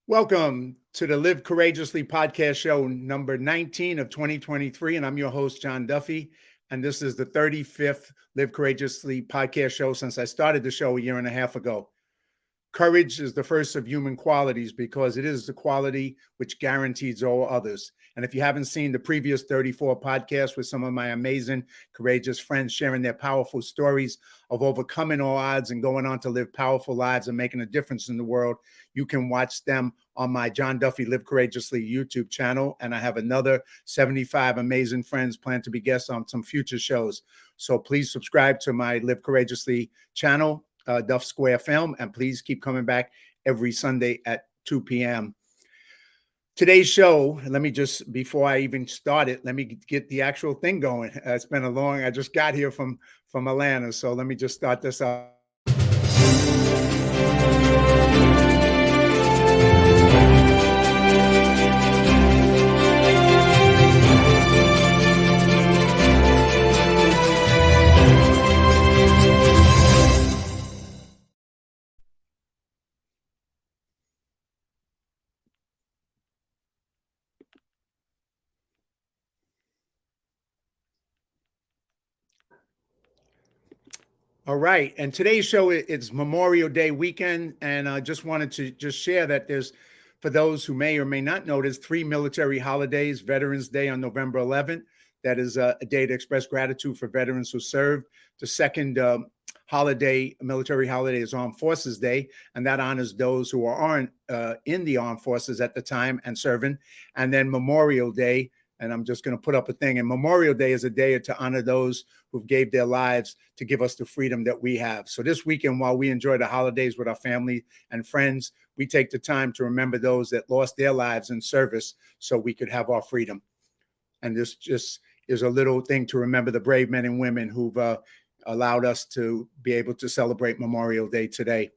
Welcome to the Live Courageously podcast show number 19 of 2023. And I'm your host, John Duffy. And this is the 35th Live Courageously podcast show since I started the show a year and a half ago. Courage is the first of human qualities because it is the quality which guarantees all others. And if you haven't seen the previous 34 podcasts with some of my amazing, courageous friends sharing their powerful stories of overcoming all odds and going on to live powerful lives and making a difference in the world, you can watch them on my John Duffy Live Courageously YouTube channel. And I have another 75 amazing friends planned to be guests on some future shows. So please subscribe to my Live Courageously channel, Duff Square Film, and please keep coming back every Sunday at 2 p.m. Today's show, let me just, before I even start it, let me get the actual thing going. It's been I just got here from Atlanta, so let me just start this up. All right. And today's show, it's Memorial Day weekend. And I just wanted to just share that for those who may or may not know, there's 3 military holidays: Veterans Day on November 11th. That is a day to express gratitude for veterans who served. The second military holiday is Armed Forces Day, and that honors those who aren't in the armed forces at the time and serving. And then Memorial Day, and I'm just going to put up a thing. And Memorial Day is a day to honor those who gave their lives to give us the freedom that we have. So this weekend, while we enjoy the holidays with our family and friends, we take the time to remember those that lost their lives in service so we could have our freedom. And this just is a little thing to remember the brave men and women who've allowed us to be able to celebrate Memorial Day today.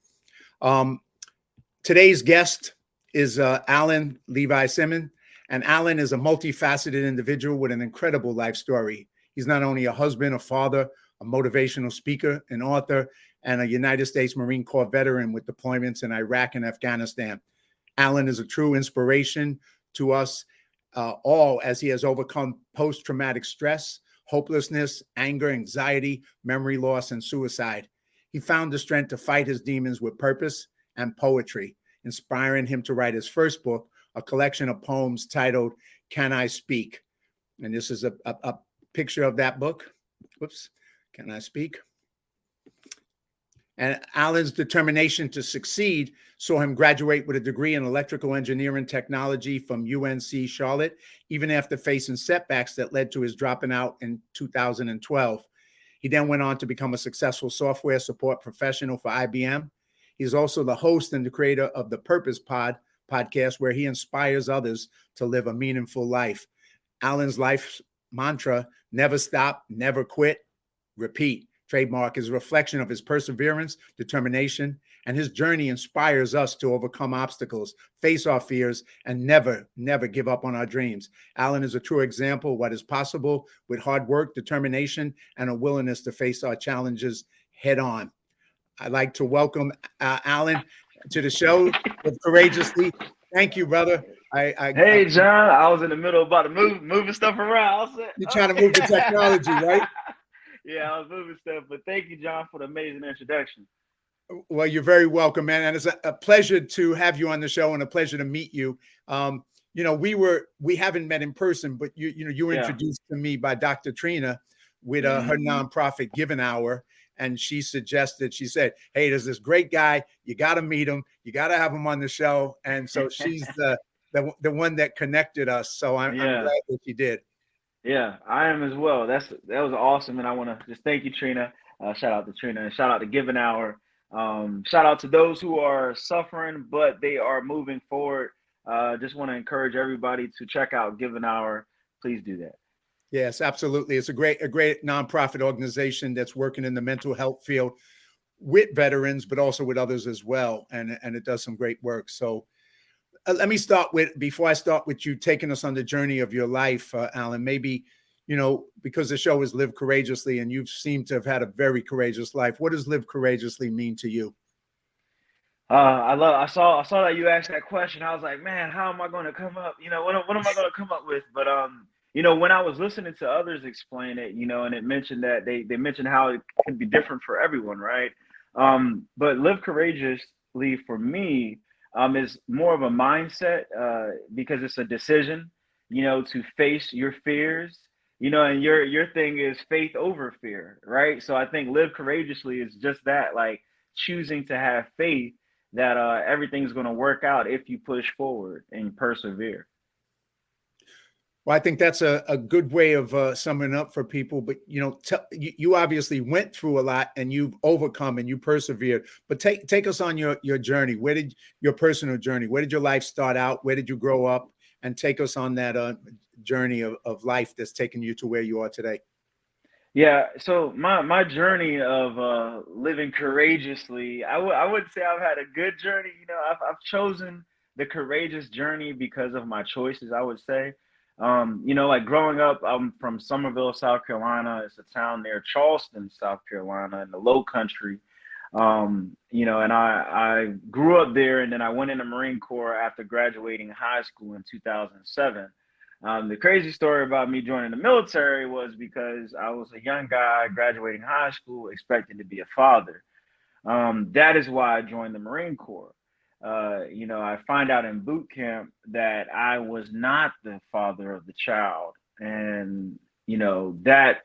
Today's guest is Allen Levi Simmons. And Allen is a multifaceted individual with an incredible life story. He's not only a husband, a father, a motivational speaker, an author, and a United States Marine Corps veteran with deployments in Iraq and Afghanistan. Allen is a true inspiration to us all as he has overcome post-traumatic stress, hopelessness, anger, anxiety, memory loss, and suicide. He found the strength to fight his demons with purpose and poetry, inspiring him to write his first book, a collection of poems titled Can I Speak? And this is a picture of that book. Whoops. Can I Speak? And Allen's determination to succeed saw him graduate with a degree in electrical engineering technology from UNC Charlotte, even after facing setbacks that led to his dropping out in 2012. He then went on to become a successful software support professional for IBM. He's also the host and the creator of the Purpose podcast, where he inspires others to live a meaningful life. Allen's life mantra, never stop, never quit, repeat, trademark, is a reflection of his perseverance, determination, and his journey inspires us to overcome obstacles, face our fears, and never give up on our dreams. Allen is a true example of what is possible with hard work, determination, and a willingness to face our challenges head on. I'd like to welcome Allen to the show with Courageously. Thank you, brother. Hey, John. I was in the middle about to moving stuff around. You're trying to move the technology, right? Yeah, I was moving stuff. But thank you, John, for the amazing introduction. Well, you're very welcome, man. And it's a pleasure to have you on the show and a pleasure to meet you. We haven't met in person, but you were introduced to me by Dr. Trina with her nonprofit Giving Hour. And she said, hey, there's this great guy. You got to meet him. You got to have him on the show. And so she's the one that connected us. So I'm glad that she did. Yeah, I am as well. That was awesome. And I want to just thank you, Trina. Shout out to Trina and shout out to Giving Hour. Shout out to those who are suffering, but they are moving forward. Just want to encourage everybody to check out Giving Hour. Please do that. Yes, absolutely. It's a great nonprofit organization that's working in the mental health field with veterans, but also with others as well. And it does some great work. So let me before I start with you taking us on the journey of your life, Allen, maybe, because the show is Live Courageously and you seem to have had a very courageous life. What does Live Courageously mean to you? I saw that you asked that question. I was like, man, how am I going to come up? What am I going to come up with? But when I was listening to others explain it, and it mentioned that they mentioned how it could be different for everyone, right? But live courageously for me is more of a mindset because it's a decision, to face your fears, and your thing is faith over fear, right? So I think live courageously is just that, like choosing to have faith that everything's going to work out if you push forward and persevere. Well, I think that's a good way of summing up for people. But you obviously went through a lot and you've overcome and you persevered. But take us on your journey. Where did your personal journey? Where did your life start out? Where did you grow up? And take us on that journey of life that's taken you to where you are today. Yeah, so my journey of living courageously, I would say I've had a good journey. I've chosen the courageous journey because of my choices, I would say. Like growing up, I'm from Summerville, South Carolina. It's a town near Charleston, South Carolina, in the Low Country. And I grew up there, and then I went in the Marine Corps after graduating high school in 2007. The crazy story about me joining the military was because I was a young guy graduating high school, expecting to be a father. That is why I joined the Marine Corps. I find out in boot camp that I was not the father of the child. And, that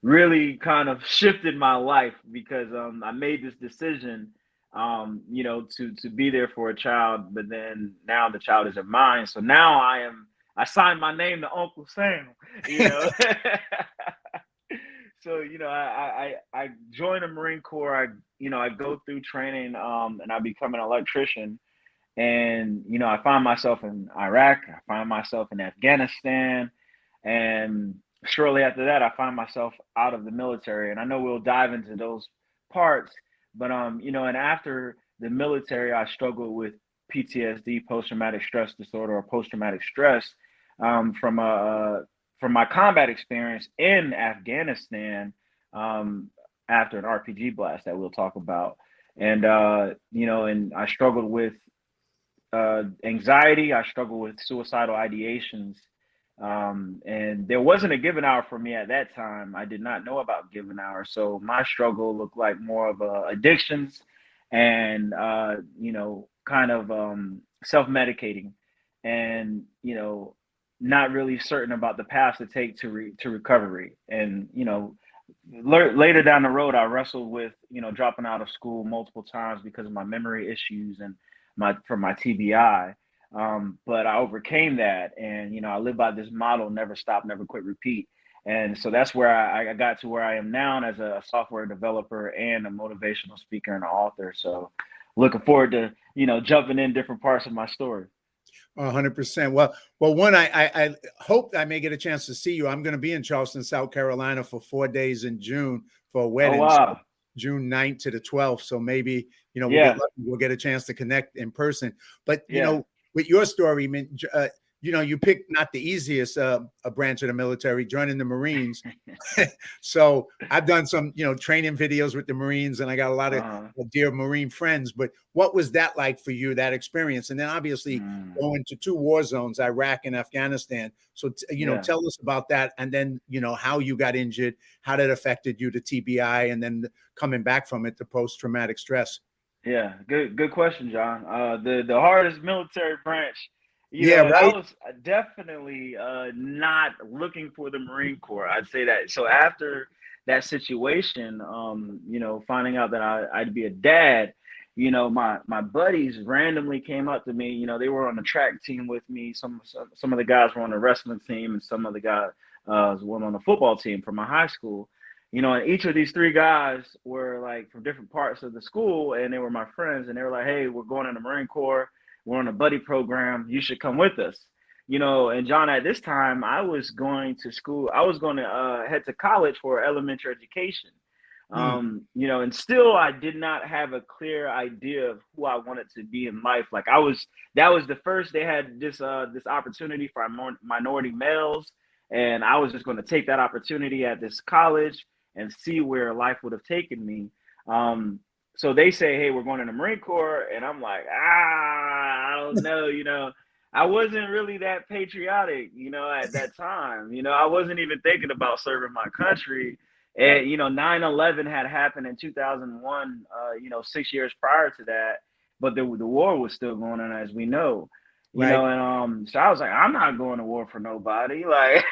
really kind of shifted my life because I made this decision, to be there for a child, but then now the child isn't mine. So now I signed my name to Uncle Sam, So, I joined the Marine Corps. I go through training, and I become an electrician. And, I find myself in Iraq. I find myself in Afghanistan. And shortly after that, I find myself out of the military. And I know we'll dive into those parts. But, and after the military, I struggled with PTSD, post-traumatic stress disorder, or post-traumatic stress from my combat experience in Afghanistan after an RPG blast that we'll talk about. And, and I struggled with anxiety. I struggled with suicidal ideations. And there wasn't a given hour for me at that time. I did not know about given hour. So my struggle looked like more of addictions and, kind of self-medicating and, not really certain about the path to take to recovery. And, later down the road, I wrestled with, dropping out of school multiple times because of my memory issues and from my TBI. But I overcame that. And, I live by this motto: never stop, never quit, repeat. And so that's where I got to where I am now as a software developer and a motivational speaker and an author. So looking forward to, jumping in different parts of my story. 100%. Well, one, I hope I may get a chance to see you. I'm going to be in Charleston, South Carolina for 4 days in June for a wedding. Oh, wow. So June 9th to the 12th. So maybe, we'll get a chance to connect in person. But, with your story, you picked not the easiest a branch of the military, joining the Marines. So I've done some, training videos with the Marines, and I got a lot of dear Marine friends. But what was that like for you, that experience? And then obviously going to 2 war zones, Iraq and Afghanistan. So, tell us about that. And then, how you got injured, how that affected you, the TBI, and then coming back from it, the post-traumatic stress. Yeah, good question, John. The hardest military branch. Right. I was definitely not looking for the Marine Corps. I'd say that. So after that situation, finding out that I'd be a dad, my buddies randomly came up to me. They were on the track team with me. Some of the guys were on the wrestling team, and some of the guys were on the football team from my high school. And each of these 3 guys were like from different parts of the school, and they were my friends. And they were like, "Hey, we're going in the Marine Corps. We're on a buddy program. You should come with us." And John, at this time, I was going to school. I was going to head to college for elementary education. And still I did not have a clear idea of who I wanted to be in life. Like that was the first, they had this opportunity for minority males. And I was just going to take that opportunity at this college and see where life would have taken me. so they say, hey, we're going in the Marine Corps. And I'm like, I don't know, I wasn't really that patriotic, at that time. I wasn't even thinking about serving my country. And, 9/11 had happened in 2001, 6 years prior to that. But the war was still going on, as we know, Right. and so I was like, I'm not going to war for nobody. Like,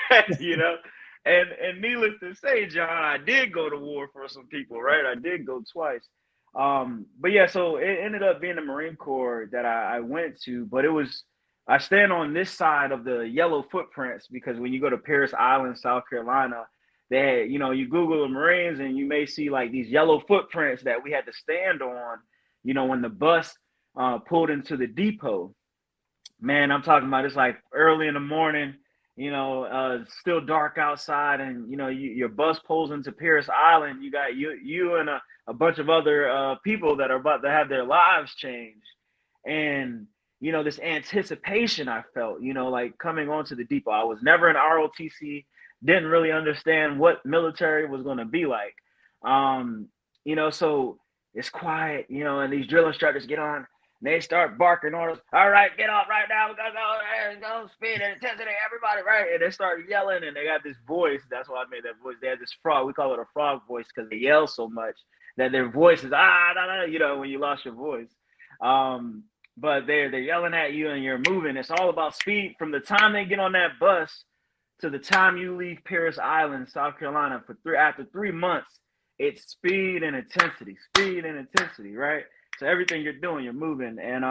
and needless to say, John, I did go to war for some people, right? I did go twice. But yeah, so it ended up being the Marine Corps that I went to, but I stand on this side of the yellow footprints because when you go to Parris Island, South Carolina, they had, you Google the Marines and you may see like these yellow footprints that we had to stand on, when the bus pulled into the depot. Man, I'm talking about it's like early in the morning, still dark outside, and your bus pulls into Parris Island. You got you and a bunch of other people that are about to have their lives changed, and this anticipation I felt, like coming onto the depot. I was never in ROTC, didn't really understand what military was going to be like, so it's quiet, and these drill instructors get on. They start barking orders. All right, get off right now. We're going to go speed and intensity, everybody, right? And they start yelling, and they got this voice. That's why I made that voice. They had this frog. We call it a frog voice because they yell so much that their voice is, when you lost your voice. But they're yelling at you, and you're moving. It's all about speed from the time they get on that bus to the time you leave Parris Island, South Carolina, after 3 months. It's speed and intensity, right? So everything you're doing, you're moving. And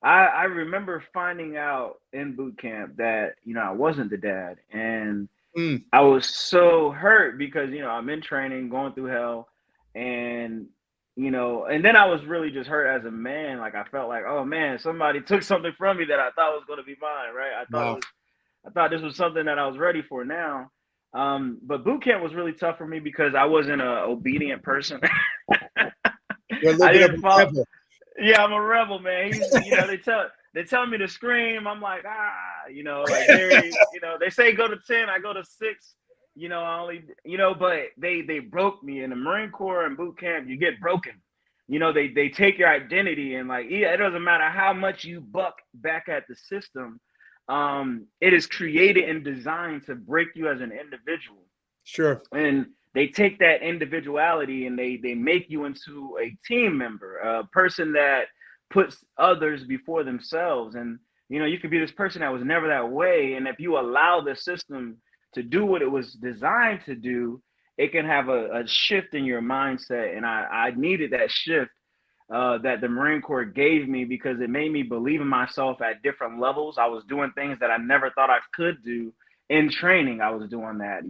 I remember finding out in boot camp that, I wasn't the dad. And I was so hurt because, I'm in training, going through hell. And, and then I was really just hurt as a man. Like I felt like, oh man, somebody took something from me that I thought was going to be mine, right? I thought this was something that I was ready for now. But boot camp was really tough for me because I wasn't an obedient person. You're a little bit of a rebel. Yeah, I'm a rebel, man. They tell me to scream. I'm like, like they say go to 10, I go to 6. I only, but they broke me in the Marine Corps and boot camp. You get broken. They take your identity and like, it doesn't matter how much you buck back at the system. It is created and designed to break you as an individual. Sure. And they take that individuality and they make you into a team member, a person that puts others before themselves. And, you could be this person that was never that way. And if you allow the system to do what it was designed to do, it can have a shift in your mindset. And I needed that shift that the Marine Corps gave me because it made me believe in myself at different levels. I was doing things that I never thought I could do in training. I was doing that,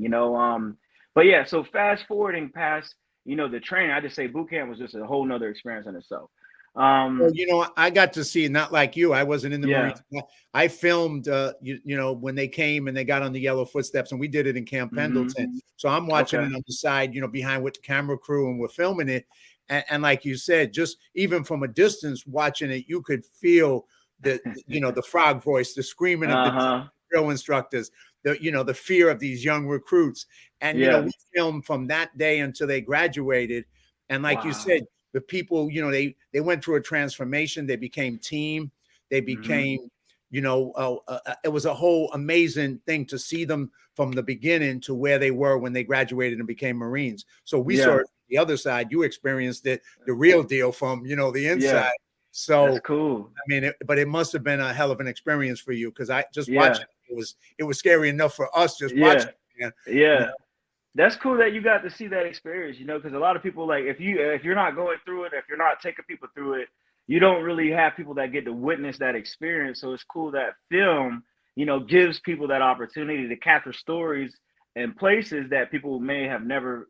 But yeah, so fast forwarding past, the training, I just say boot camp was just a whole nother experience in itself. Well, I got to see, not like you, I wasn't in the Marines. I filmed, when they came and they got on the yellow footsteps, and we did it in Camp Pendleton. So I'm watching it on the side, behind with the camera crew, and we're filming it. And like you said, just even from a distance watching it, you could feel the frog voice, the screaming of the drill instructors, the fear of these young recruits. And, we filmed from that day until they graduated. And like you said, the people, they went through a transformation. They became team. They became, it was a whole amazing thing to see them from the beginning to where they were when they graduated and became Marines. So we saw it the other side. You experienced it, the real deal from, the inside. So that's cool. I mean, but it must have been a hell of an experience for you because I just watching it was scary enough for us just watching. That's cool that you got to see that experience, because a lot of people, like, if you're not going through it, if you're not taking people through it, you don't really have people that get to witness that experience. So it's cool that film, gives people that opportunity to capture stories and places that people may never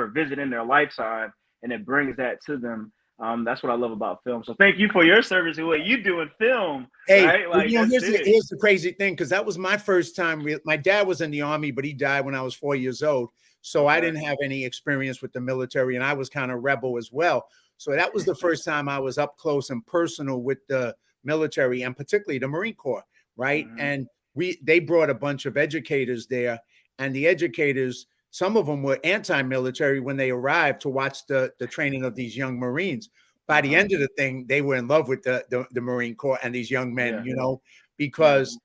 visit in their lifetime, and it brings that to them. That's what I love about film. So thank you for your service and what you do in film. Hey, right? Like, here's the crazy thing, because that was my first time. My dad was in the Army, but he died when I was 4 years old. So I didn't have any experience with the military, and I was kind of rebel as well. So that was the first time I was up close and personal with the military, and particularly the Marine Corps, right? And they brought a bunch of educators there, and the educators, some of them were anti-military when they arrived to watch the training of these young Marines. By the end of the thing, they were in love with the Marine Corps and these young men, you know, because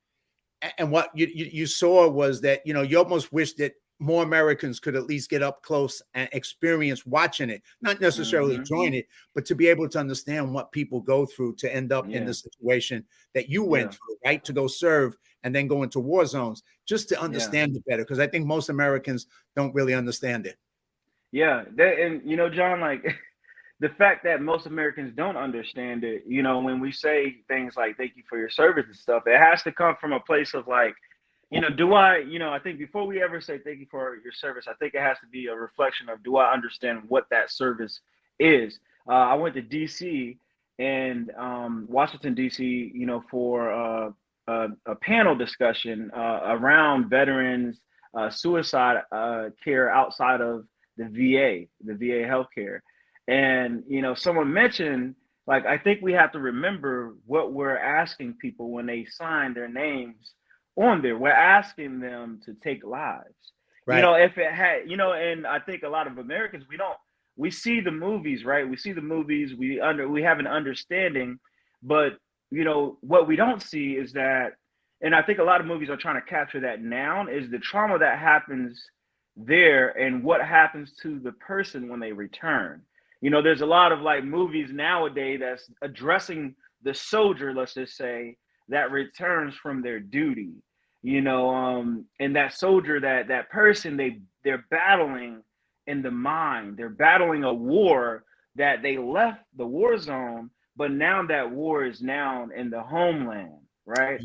and what you saw was that, you know, you almost wish that more Americans could at least get up close and experience watching it, not necessarily join it, but to be able to understand what people go through to end up in the situation that you went through, right? To go serve and then go into war zones, just to understand it better. Because I think most Americans don't really understand it. Yeah. And, you know, John, like the fact that most Americans don't understand it, you know, when we say things like, thank you for your service and stuff, it has to come from a place of like, you know, I think before we ever say thank you for your service, I think it has to be a reflection of, do I understand what that service is? I went to DC and Washington, DC, you know, for a panel discussion around veterans suicide care outside of the VA healthcare. And, you know, someone mentioned, like, I think we have to remember what we're asking people when they sign their names on there. We're asking them to take lives. Right. You know, if it had, you know, and I think a lot of Americans, we see the movies, right? We see the movies, we have an understanding, but, you know, what we don't see is that, and I think a lot of movies are trying to capture that now, is the trauma that happens there and what happens to the person when they return. You know, there's a lot of like movies nowadays that's addressing the soldier, let's just say, that returns from their duty, you know, and that soldier, that person, they're battling in the mind, they're battling a war that they left the war zone, but now that war is now in the homeland, right?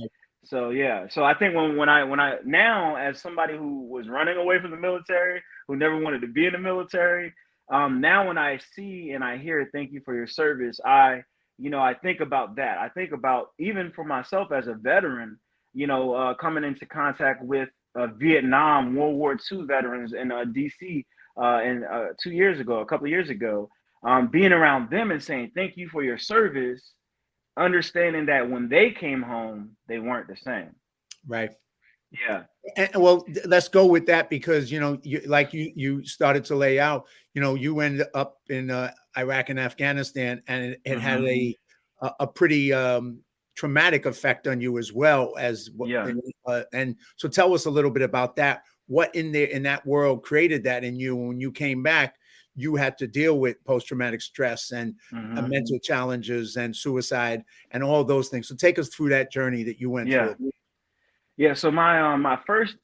So yeah, so I think when I now, as somebody who was running away from the military, who never wanted to be in the military, now when I see and I hear thank you for your service, I think about that. I think about, even for myself as a veteran, you know, coming into contact with Vietnam, World War II veterans in DC a couple of years ago, being around them and saying thank you for your service, understanding that when they came home, they weren't the same. Right. Yeah. And well, let's go with that, because, you know, you started to lay out, you know, you ended up in Iraq and Afghanistan, and it had a pretty traumatic effect on you as well as and so tell us a little bit about that. What in that world created that in you? When you came back, you had to deal with post-traumatic stress and mental challenges and suicide and all those things. So take us through that journey that you went through. Yeah, so my first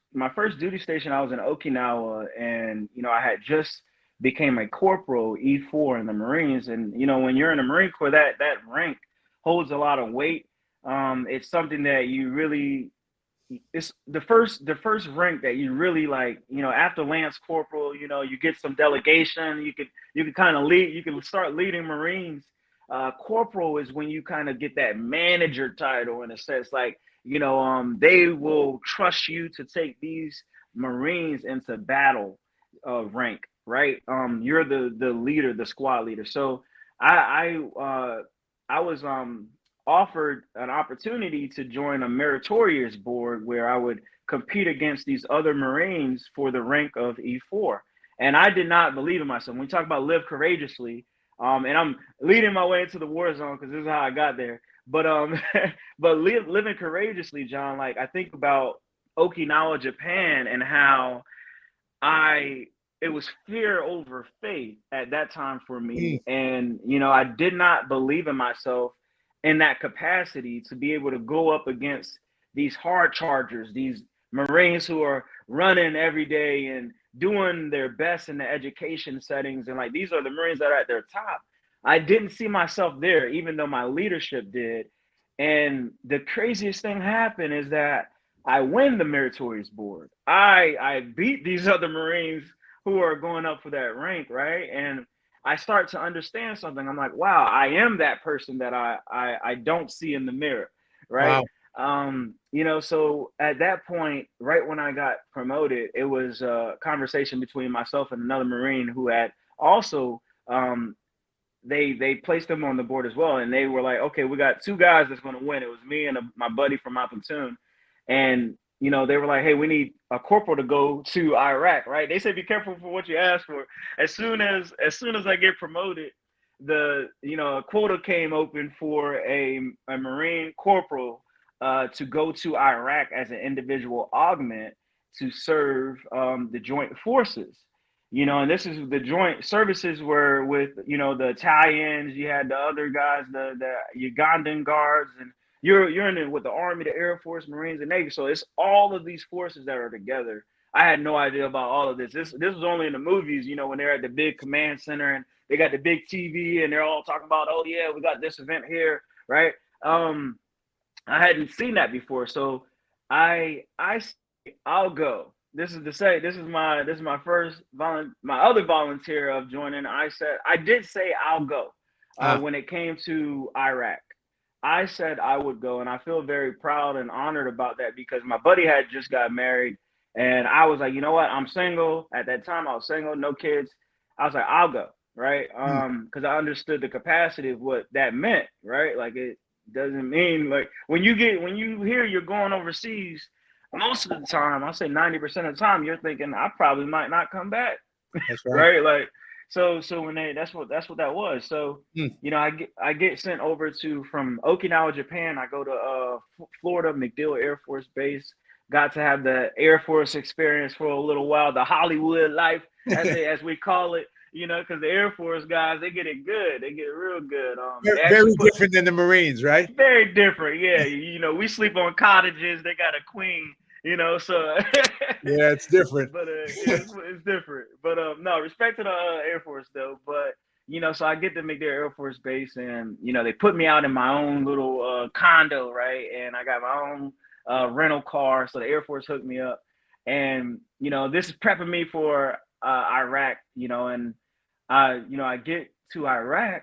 duty station, I was in Okinawa, and you know, I had just became a corporal, E4 in the Marines, and you know, when you're in the Marine Corps, that rank holds a lot of weight. It's something that you really, it's the first rank that you really, like, you know, after Lance Corporal, you know, you get some delegation, you could kind of lead, you can start leading Marines. Corporal is when you kind of get that manager title, in a sense, like, you know, they will trust you to take these Marines into battle rank, right? You're the leader, the squad leader. So I was offered an opportunity to join a meritorious board where I would compete against these other Marines for the rank of E4. And I did not believe in myself. When we talk about live courageously, and I'm leading my way into the war zone because this is how I got there. But but living courageously, John, like, I think about Okinawa, Japan, and how it was fear over faith at that time for me. And, you know, I did not believe in myself in that capacity to be able to go up against these hard chargers, these Marines who are running every day and doing their best in the education settings. And like, these are the Marines that are at their top. I didn't see myself there, even though my leadership did. And the craziest thing happened is that I win the meritorious board. I beat these other Marines who are going up for that rank, right? And I start to understand something. I'm like, wow, I am that person that I don't see in the mirror, right? Wow. You know, so at that point, right when I got promoted, it was a conversation between myself and another Marine who had also they placed them on the board as well, and they were like, okay, we got two guys that's going to win. It was me and my buddy from my platoon, and they were like, hey, we need a corporal to go to Iraq, right? They said, be careful for what you ask for. As soon as I get promoted, a quota came open for a Marine corporal to go to Iraq as an individual augment to serve the joint forces. And this is the joint services were with, the Italians, you had the other guys, the Ugandan guards, and you're in it with the Army, the Air Force, Marines, and Navy. So it's all of these forces that are together. I had no idea about all of this. This was only in the movies, when they're at the big command center and they got the big TV and they're all talking about, oh yeah, we got this event here, right? I hadn't seen that before, so I'll go. This is my first my other volunteer of joining. I did say I'll go when it came to Iraq. I said I would go, and I feel very proud and honored about that because my buddy had just got married, and I was like, you know what? I'm single. At that time, I was single, no kids. I was like, I'll go, right? Because I understood the capacity of what that meant, right? Like it doesn't mean like when you hear you're going overseas, most of the time, I'll say 90% of the time, you're thinking I probably might not come back. That's right. Right? Like so when that's what that was. So I get sent over from Okinawa, Japan. I go to Florida MacDill Air Force Base. Got to have the Air Force experience for a little while, the Hollywood life as we call it. Because the Air Force guys, they get it good. They get it real good. Very different than the Marines, right? Very different. Yeah. We sleep on cottages. They got a queen. So yeah, it's different. But it's different. But no, respect to the Air Force though. But so I get to MacDill Air Force Base, and they put me out in my own little condo, right? And I got my own rental car, so the Air Force hooked me up, and this is prepping me for Iraq, and I get to Iraq,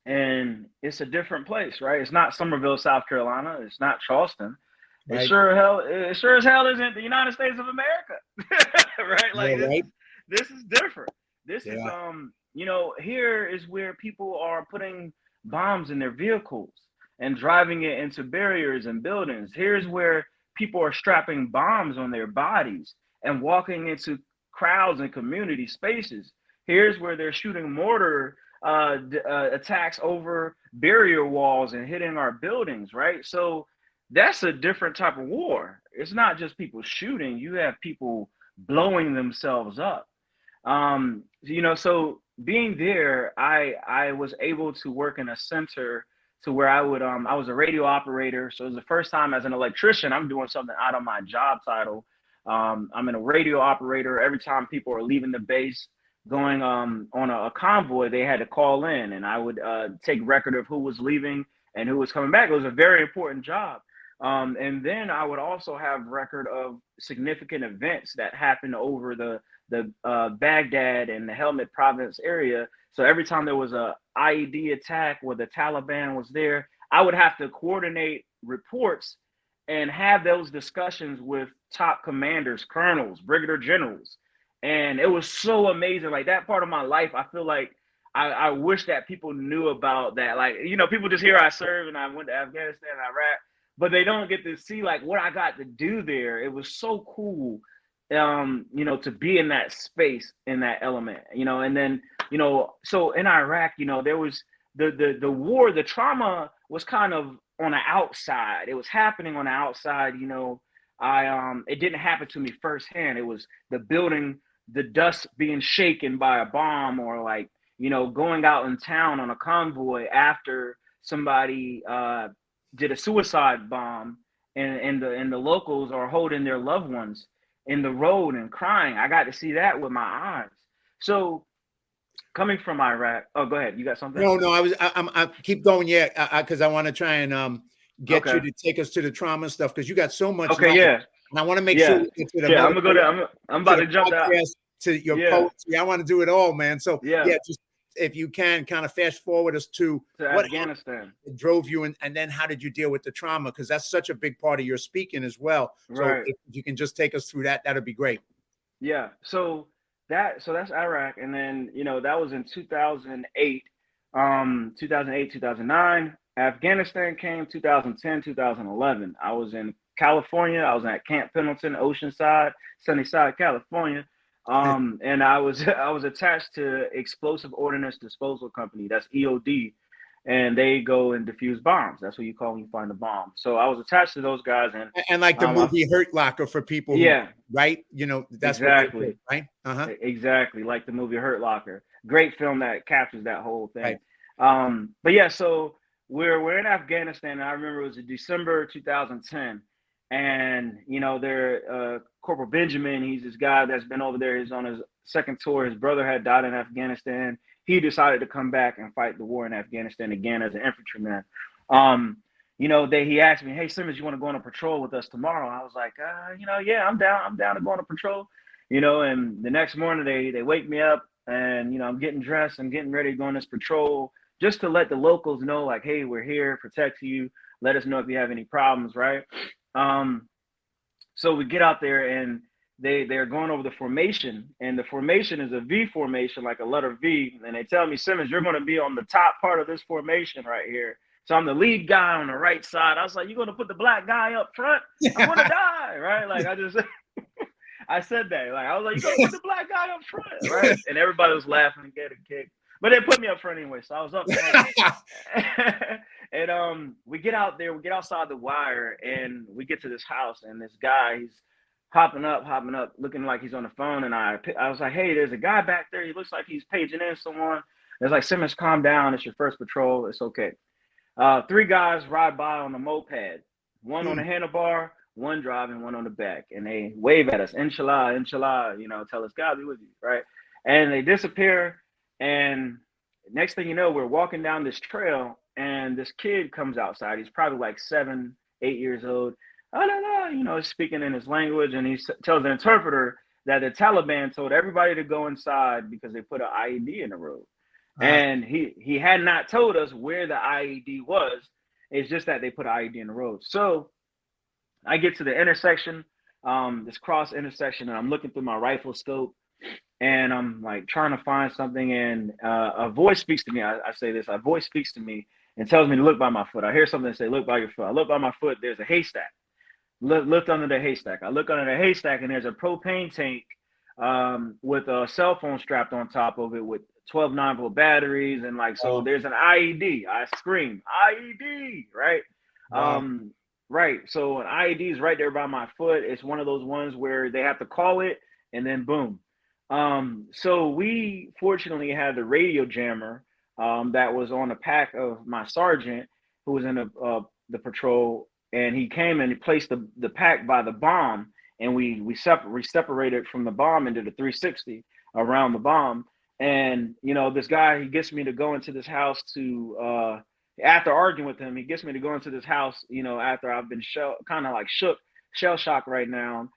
and it's a different place, right? It's not Summerville, South Carolina. It's not Charleston. Right. It sure as hell isn't the United States of America, right? Like this is different. This is here is where people are putting bombs in their vehicles and driving it into barriers and buildings. Here's where people are strapping bombs on their bodies and walking into crowds and community spaces. Here's where they're shooting mortar attacks over barrier walls and hitting our buildings, right? So that's a different type of war. It's not just people shooting. You have people blowing themselves up. So being there, I was able to work in a center to where I was a radio operator. So it was the first time as an electrician, I'm doing something out of my job title. I'm in a radio operator. Every time people are leaving the base, going on a convoy, they had to call in, and I would take record of who was leaving and who was coming back. It was a very important job. And then I would also have record of significant events that happened over the Baghdad and the Helmand province area. So every time there was a IED attack where the Taliban was there, I would have to coordinate reports and have those discussions with top commanders, colonels, brigadier generals. And it was so amazing. Like that part of my life, I feel like I wish that people knew about that. Like, people just hear I served and I went to Afghanistan and Iraq, but they don't get to see like what I got to do there. It was so cool, to be in that space, in that element, and then, so in Iraq, there was the war, the trauma was kind of on the outside. It was happening on the outside, it didn't happen to me firsthand. It was the building, the dust being shaken by a bomb, or like, going out in town on a convoy after somebody, did a suicide bomb, and the locals are holding their loved ones in the road and crying. I got to see that with my eyes. So coming from Iraq, oh, go ahead. You got something? No, I keep going. Yeah. Because I want to try and get you to take us to the trauma stuff, because you got so much. Okay. Yeah. And I want to make sure we get to the I'm gonna go there. I'm about to jump out to your poetry. I want to do it all, man. So just if you can kind of fast forward us to what Afghanistan drove you, and then how did you deal with the trauma? Because that's such a big part of your speaking as well. Right. So if you can just take us through that, that'd be great. Yeah. So that's Iraq, and then that was in 2008, 2009. Afghanistan came 2010, 2011. I was in California. I was at Camp Pendleton, Oceanside, Sunnyside, California. And I was attached to Explosive Ordnance Disposal Company. That's EOD. And they go and defuse bombs. That's what you call when you find a bomb. So I was attached to those guys, and like the movie Hurt Locker for people who, yeah, right? You know, that's exactly what they did, right? Exactly, like the movie Hurt Locker. Great film that captures that whole thing. Right. But yeah, so we're in Afghanistan, and I remember it was December 2010, and you know, Corporal Benjamin, he's this guy that's been over there. He's on his second tour. His brother had died in Afghanistan. He decided to come back and fight the war in Afghanistan again as an infantryman. You know, he asked me, "Hey, Simmons, you want to go on a patrol with us tomorrow?" I was like, you know, yeah, I'm down. I'm down to go on a patrol. You know, and the next morning they wake me up, and you know, I'm getting dressed and getting ready to go on this patrol just to let the locals know, like, hey, we're here, protect you. Let us know if you have any problems, right? So we get out there, and they're going over the formation, and the formation is a V formation, like a letter V. And they tell me, Simmons, you're going to be on the top part of this formation right here. So I'm the lead guy on the right side. I was like, you're going to put the black guy up front? I'm going to die, right? Like, I said that. Like, I was like, you're going to put the black guy up front, right? And everybody was laughing and getting kicked. But they put me up front anyway, so I was up front. And we get out there, we get outside the wire, and we get to this house, and this guy, he's hopping up, looking like he's on the phone. And I was like, hey, there's a guy back there. He looks like he's paging in someone. It's like, Simmons, calm down. It's your first patrol. It's okay. 3 guys ride by on a moped, one on the handlebar, one driving, one on the back. And they wave at us, inshallah, inshallah, you know, tell us God be with you, right? And they disappear. And next thing you know, we're walking down this trail, and this kid comes outside. He's probably like 7, 8 years old. I don't know, you know, speaking in his language, and he tells the interpreter that the Taliban told everybody to go inside because they put an IED in the road. And he had not told us where the IED was. It's just that they put an IED in the road. So I get to the intersection, this cross intersection, and I'm looking through my rifle scope, and I'm like trying to find something, and a voice speaks to me. I say this, a voice speaks to me and tells me to look by my foot. I hear something that say, look by your foot. I look by my foot, there's a haystack. Looked under the haystack. I look under the haystack, and there's a propane tank with a cell phone strapped on top of it with 12 9-volt batteries, and like, so there's an IED. I scream, IED, right? Wow. Right. So an IED is right there by my foot. It's one of those ones where they have to call it, and then boom. So we fortunately had the radio jammer that was on the pack of my sergeant, who was in the patrol. And he came and he placed the pack by the bomb, and we separated from the bomb into the 360 around the bomb. And you know, this guy, he gets me to go into this house to after arguing with him, he gets me to go into this house, you know, after I've been shell shocked right now.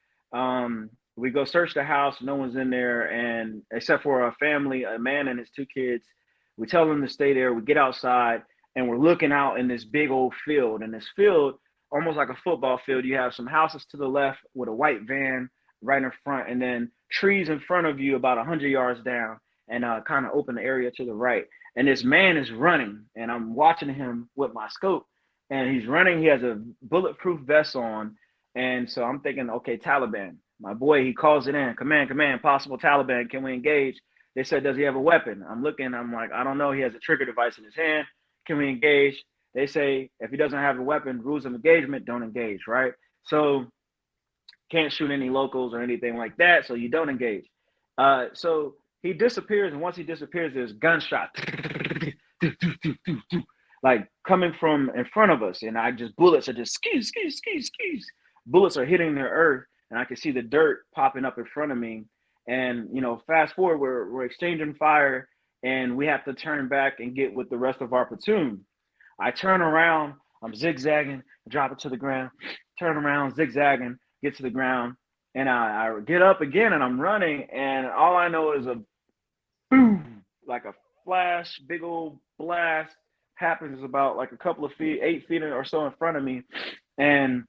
We go search the house, no one's in there, and except for a family, a man and his 2 kids. We tell them to stay there. We get outside, and we're looking out in this big old field. And this field, almost like a football field, you have some houses to the left with a white van right in front, and then trees in front of you about 100 yards down, and kind of open area to the right. And this man is running, and I'm watching him with my scope, and he's running. He has a bulletproof vest on, and so I'm thinking, okay, Taliban. My boy, he calls it in, command, possible Taliban, can we engage? They said, does he have a weapon? I'm looking, I'm like, I don't know. He has a trigger device in his hand. Can we engage? They say, if he doesn't have a weapon, rules of engagement, don't engage, right? So can't shoot any locals or anything like that, so you don't engage. So he disappears, and once he disappears, there's gunshots, like coming from in front of us, and bullets are just skis. Bullets are hitting the earth, and I can see the dirt popping up in front of me. And you know, fast forward, we're exchanging fire, and we have to turn back and get with the rest of our platoon. I turn around, I'm zigzagging, drop it to the ground, turn around, zigzagging, get to the ground, and I get up again, and I'm running, and all I know is a boom, like a flash, big old blast happens about like a couple of feet, 8 feet or so in front of me, and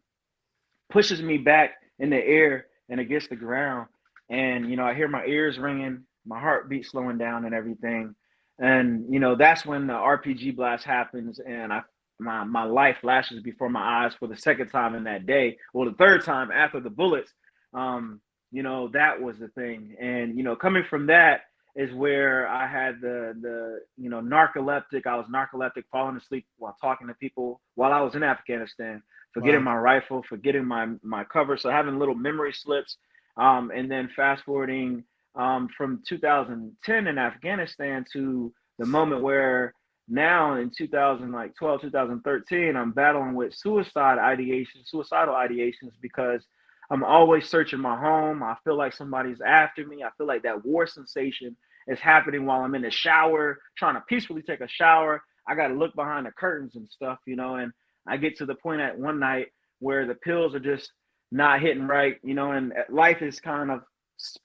pushes me back in the air and against the ground. And, you know, I hear my ears ringing, my heartbeat slowing down and everything. And, you know, that's when the RPG blast happens, and I my life flashes before my eyes for the second time in that day, or the third time after the bullets. That was the thing. And coming from that is where I had the narcoleptic. I was narcoleptic, falling asleep while talking to people while I was in Afghanistan, forgetting my rifle, forgetting my cover, so having little memory slips. And then fast forwarding from 2010 in Afghanistan to the moment where now in 2012, 2013, I'm battling with suicidal ideations, because I'm always searching my home. I feel like somebody's after me. I feel like that war sensation is happening while I'm in the shower, trying to peacefully take a shower. I got to look behind the curtains and stuff, and I get to the point at one night where the pills are just not hitting right, and life is kind of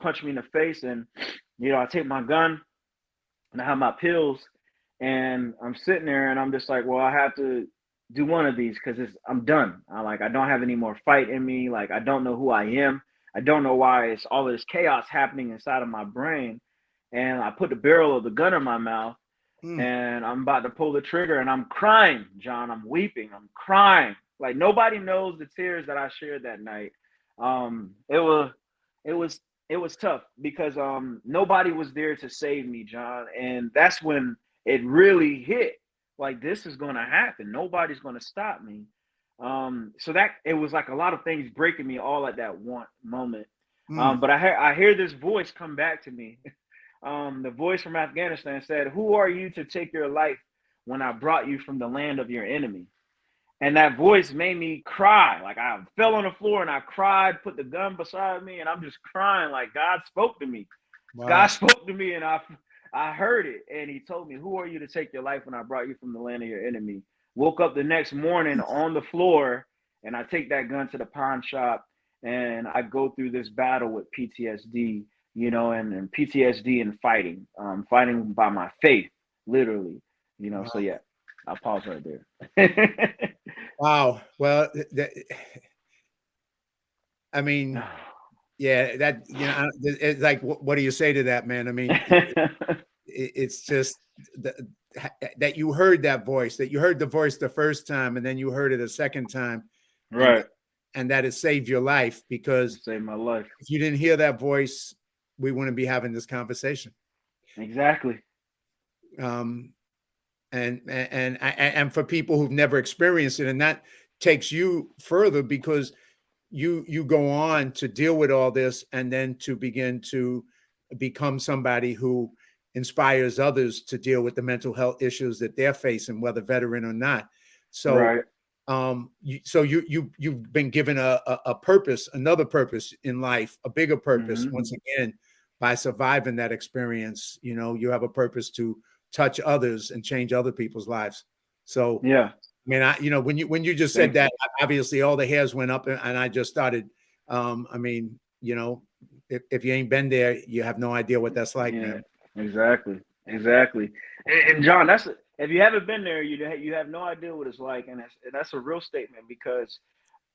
punching me in the face. And, I take my gun and I have my pills, and I'm sitting there and I'm just like, well, I have to do one of these because I'm done. I don't have any more fight in me. Like, I don't know who I am. I don't know why it's all this chaos happening inside of my brain. And I put the barrel of the gun in my mouth, and I'm about to pull the trigger, and I'm crying, John. I'm weeping. I'm crying. Like, nobody knows the tears that I shared that night. It was tough because nobody was there to save me, John. And that's when it really hit. Like, this is going to happen. Nobody's going to stop me. So that it was like a lot of things breaking me all at that one moment. But I hear this voice come back to me. The voice from Afghanistan said, "Who are you to take your life when I brought you from the land of your enemy?" And that voice made me cry. Like, I fell on the floor and I cried, put the gun beside me, and I'm just crying. Like, God spoke to me. Wow. God spoke to me, and I heard it. And he told me, "Who are you to take your life when I brought you from the land of your enemy?" Woke up the next morning on the floor, and I take that gun to the pawn shop, and I go through this battle with PTSD, and PTSD and fighting by my faith, literally, wow. So yeah, I'll pause right there. Wow. Well, I mean, yeah, that, it's like, what do you say to that, man? I mean, it's just that you heard that voice, that you heard the voice the first time, and then you heard it a second time. Right. And that it saved your life, because it saved my life. If you didn't hear that voice, we wouldn't be having this conversation. Exactly. And for people who've never experienced it, and that takes you further, because you go on to deal with all this, and then to begin to become somebody who inspires others to deal with the mental health issues that they're facing, whether veteran or not. So, right. You've been given a purpose, another purpose in life, a bigger purpose. Once again, by surviving that experience, you have a purpose to touch others and change other people's lives. So, yeah, I mean, when you just said that, obviously all the hairs went up, and I just started. I mean, if you ain't been there, you have no idea what that's like, man. Exactly. And John, if you haven't been there, you have no idea what it's like, and that's a real statement, because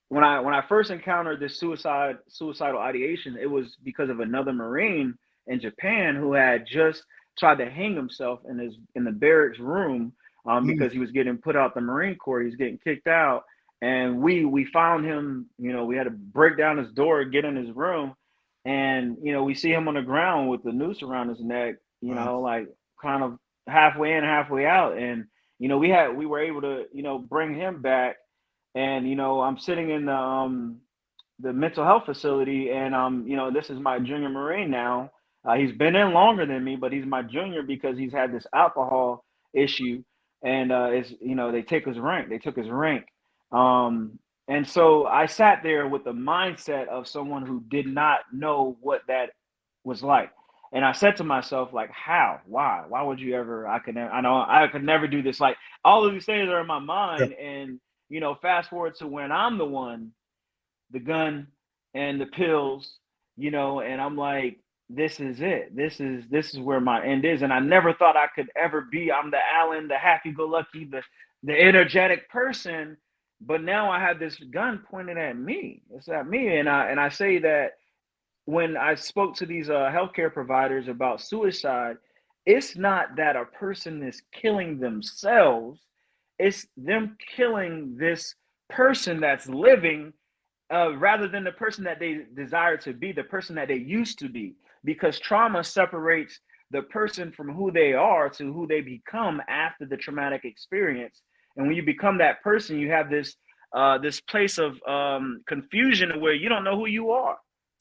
when I first encountered this suicidal ideation, it was because of another Marine in Japan who had just tried to hang himself in the barracks room because he was getting put out the Marine Corps. He's getting kicked out, and we found him. We had to break down his door, get in his room, and we see him on the ground with the noose around his neck. Like kind of halfway in, halfway out, and we were able to bring him back, and I'm sitting in the mental health facility, and this is my junior Marine now. He's been in longer than me, but he's my junior because he's had this alcohol issue, and they took his rank. And so I sat there with the mindset of someone who did not know what that was like. And I said to myself, like, how? Why would you ever? I could never do this. Like, all of these things are in my mind. Yeah. And, fast forward to when I'm the one, the gun and the pills, and I'm like, this is it. This is where my end is. And I never thought I could ever be. I'm the Allen, the happy-go-lucky, the energetic person. But now I have this gun pointed at me. It's at me. And I say that when I spoke to these healthcare providers about suicide, it's not that a person is killing themselves. It's them killing this person that's living, rather than the person that they desire to be, the person that they used to be, because trauma separates the person from who they are to who they become after the traumatic experience. And when you become that person, you have this place of confusion where you don't know who you are.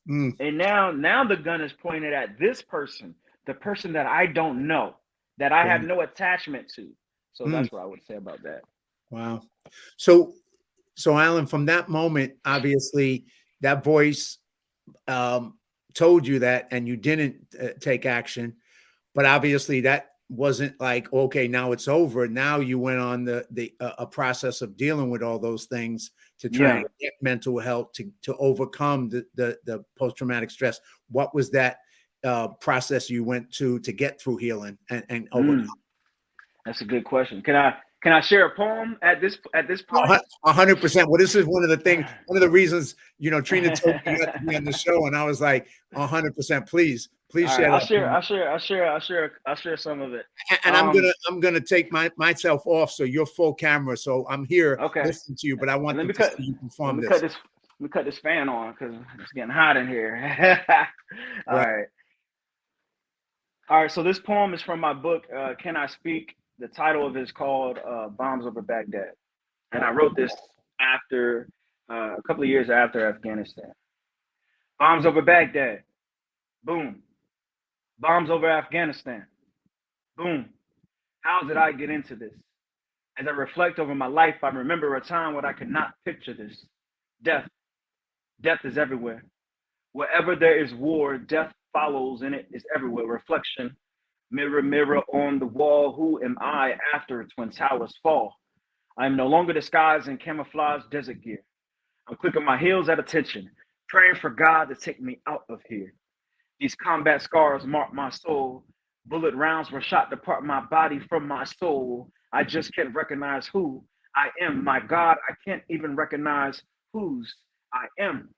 And now the gun is pointed at this person, the person that I don't know, that I have no attachment to. So that's what I would say about that. Wow. So Allen, from that moment, obviously that voice told you that, and you didn't take action. But obviously that wasn't like, okay, now it's over. Now you went on a process of dealing with all those things to try and get mental health to overcome the post-traumatic stress. What was that process you went to get through healing and overcome? That's a good question. Can I share a poem at this point? 100%. Well, this is one of the reasons, Trina told me not to be on the show, and I was like, 100%. Please share. Right, I'll share some of it. And I'm gonna take myself off, so you're full camera. So I'm here listening to you, but I want to see you perform this. Let me cut this fan on because it's getting hot in here. All right. So this poem is from my book, Can I Speak? The title of it is called Bombs Over Baghdad. And I wrote this after a couple of years after Afghanistan. Bombs over Baghdad. Boom. Bombs over Afghanistan. Boom. How did I get into this? As I reflect over my life, I remember a time when I could not picture this. Death. Death is everywhere. Wherever there is war, death follows, and it is everywhere. Reflection. Mirror, mirror on the wall, who am I after Twin Towers fall? I am no longer disguised in camouflage desert gear. I'm clicking my heels at attention, praying for God to take me out of here. These combat scars mark my soul. Bullet rounds were shot to part my body from my soul. I just can't recognize who I am. My God, I can't even recognize whose I am.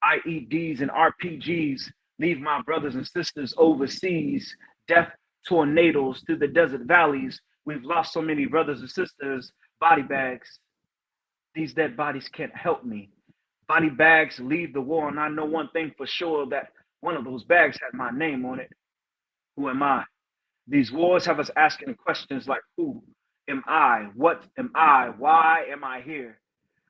IEDs and RPGs leave my brothers and sisters overseas. Death tornadoes through the desert valleys. We've lost so many brothers and sisters. Body bags. These dead bodies can't help me. Body bags leave the war, and I know one thing for sure, that one of those bags had my name on it. Who am I? These wars have us asking questions like, who am I? What am I? Why am I here?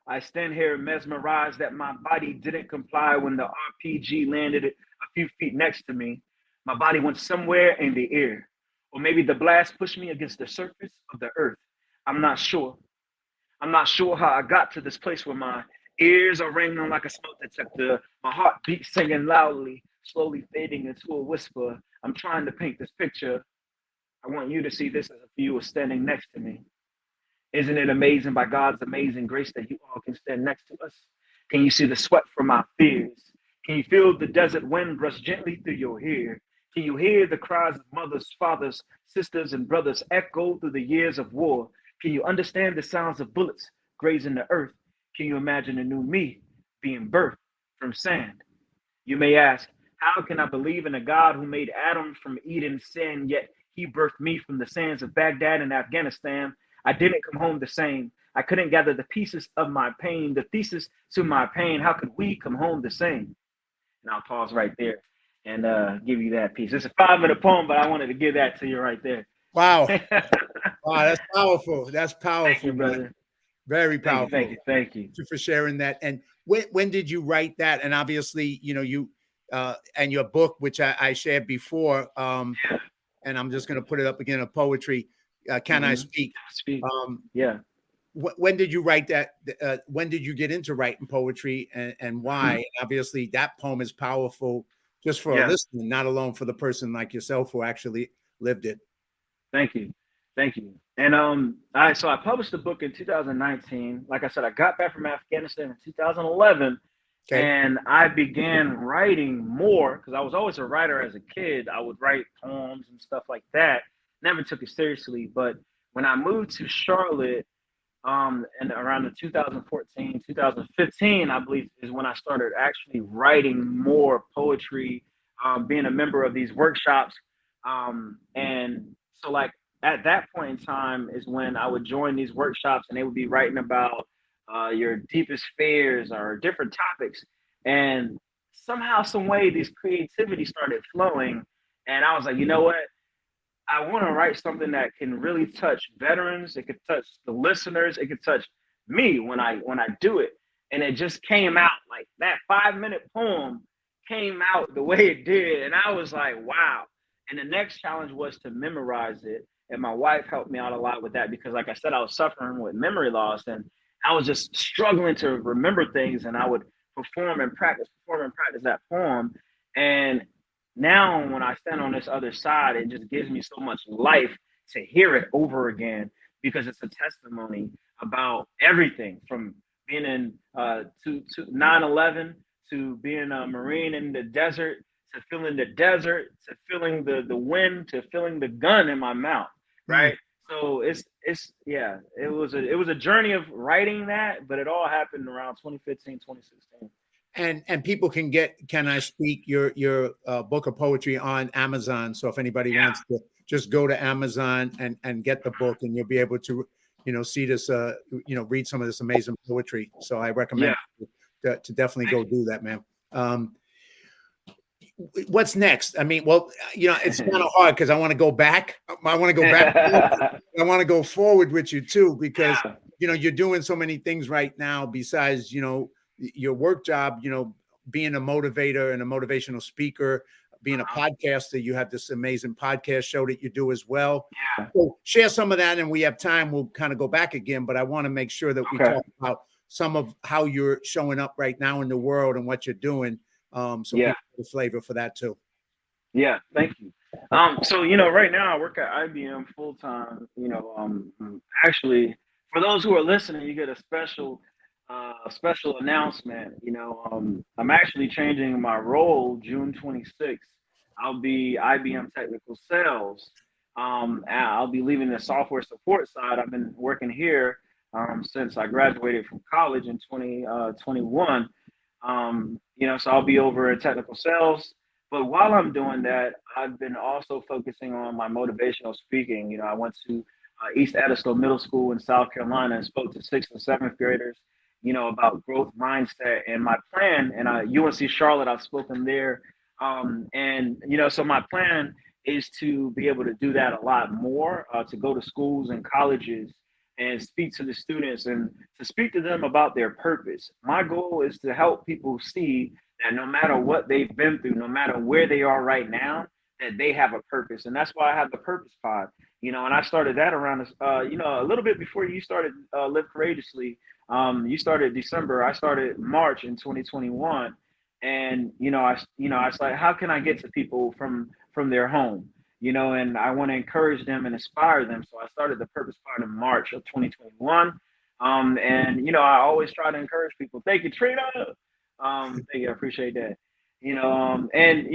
I stand here mesmerized that my body didn't comply when the RPG landed a few feet next to me. My body went somewhere in the air, or maybe the blast pushed me against the surface of the earth. I'm not sure. I'm not sure how I got to this place where my ears are ringing like a smoke detector. My heart beats singing loudly, slowly fading into a whisper. I'm trying to paint this picture. I want you to see this as if you were standing next to me. Isn't it amazing by God's amazing grace that you all can stand next to us? Can you see the sweat from my fears? Can you feel the desert wind brush gently through your hair? Can you hear the cries of mothers, fathers, sisters, and brothers echo through the years of war? Can you understand the sounds of bullets grazing the earth? Can you imagine a new me being birthed from sand? You may ask, how can I believe in a God who made Adam from Eden's sin, yet he birthed me from the sands of Baghdad and Afghanistan? I didn't come home the same. I couldn't gather the pieces of my pain, the thesis to my pain. How could we come home the same? And I'll pause right there and give you that piece. It's a 5-minute poem, but I wanted to give that to you right there. Wow. Wow, that's powerful. That's powerful. Thank you, brother. Very powerful. Thank you. Thank you for sharing that. And when did you write that? And obviously, you and your book, which I shared before, and I'm just going to put it up again, of poetry. Can I speak? When did you write that? When did you get into writing poetry, and why? And obviously, that poem is powerful just for a listener, not alone for the person like yourself who actually lived it. Thank you. And I published the book in 2019. Like I said, I got back from Afghanistan in 2011, and I began writing more because I was always a writer as a kid. I would write poems and stuff like that. Never took it seriously, but when I moved to Charlotte, and around the 2014, 2015, I believe, is when I started actually writing more poetry, being a member of these workshops. And so, like, at that point in time is when I would join these workshops, and they would be writing about your deepest fears or different topics. And somehow, some way, this creativity started flowing. And I was like, you know what? I want to write something that can really touch veterans. It could touch the listeners. It could touch me when I do it. And it just came out like that 5-minute poem came out the way it did. And I was like, wow. And the next challenge was to memorize it. And my wife helped me out a lot with that because, like I said, I was suffering with memory loss and I was just struggling to remember things. And I would perform and practice that poem. And now when I stand on this other side, it just gives me so much life to hear it over again because it's a testimony about everything from being in to 9/11 to being a Marine in the desert to feeling the desert to feeling the wind to feeling the gun in my mouth, right? So it was a journey of writing that, but it all happened around 2015, 2016. And people can get Can I Speak, your book of poetry on Amazon. So if anybody wants to just go to Amazon and get the book, and you'll be able to, see this, read some of this amazing poetry. So I recommend to definitely go do that, man. What's next? I mean, well, it's kind of hard because I want to go back. I want to go back. I want to go forward with you too, because, you're doing so many things right now besides, your work job, being a motivator and a motivational speaker, being a podcaster. You have this amazing podcast show that you do as well. So share some of that, and we have time. We'll kind of go back again, but I want to make sure that we talk about some of how you're showing up right now in the world and what you're doing. So people get a flavor for that too. Yeah, thank you. So right now I work at IBM full time. Actually, for those who are listening, you get a special announcement. I'm actually changing my role June 26th. I'll be IBM technical sales. I'll be leaving the software support side. I've been working here since I graduated from college in 2021. So I'll be over in technical sales. But while I'm doing that, I've been also focusing on my motivational speaking. I went to East Edisto Middle School in South Carolina and spoke to 6th and 7th graders, about growth mindset. And my plan, and UNC Charlotte, I've spoken there. So my plan is to be able to do that a lot more, to go to schools and colleges and speak to the students and to speak to them about their purpose. My goal is to help people see that no matter what they've been through, no matter where they are right now, that they have a purpose. And that's why I have the Purpose Pod, and I started that around, a little bit before you started Live Courageously. You started December, I started March in 2021. And, I was like, how can I get to people from their home? And I want to encourage them and inspire them. So I started the Purpose Pod in March of 2021. I always try to encourage people. Thank you, Trina. Thank you. I appreciate that. And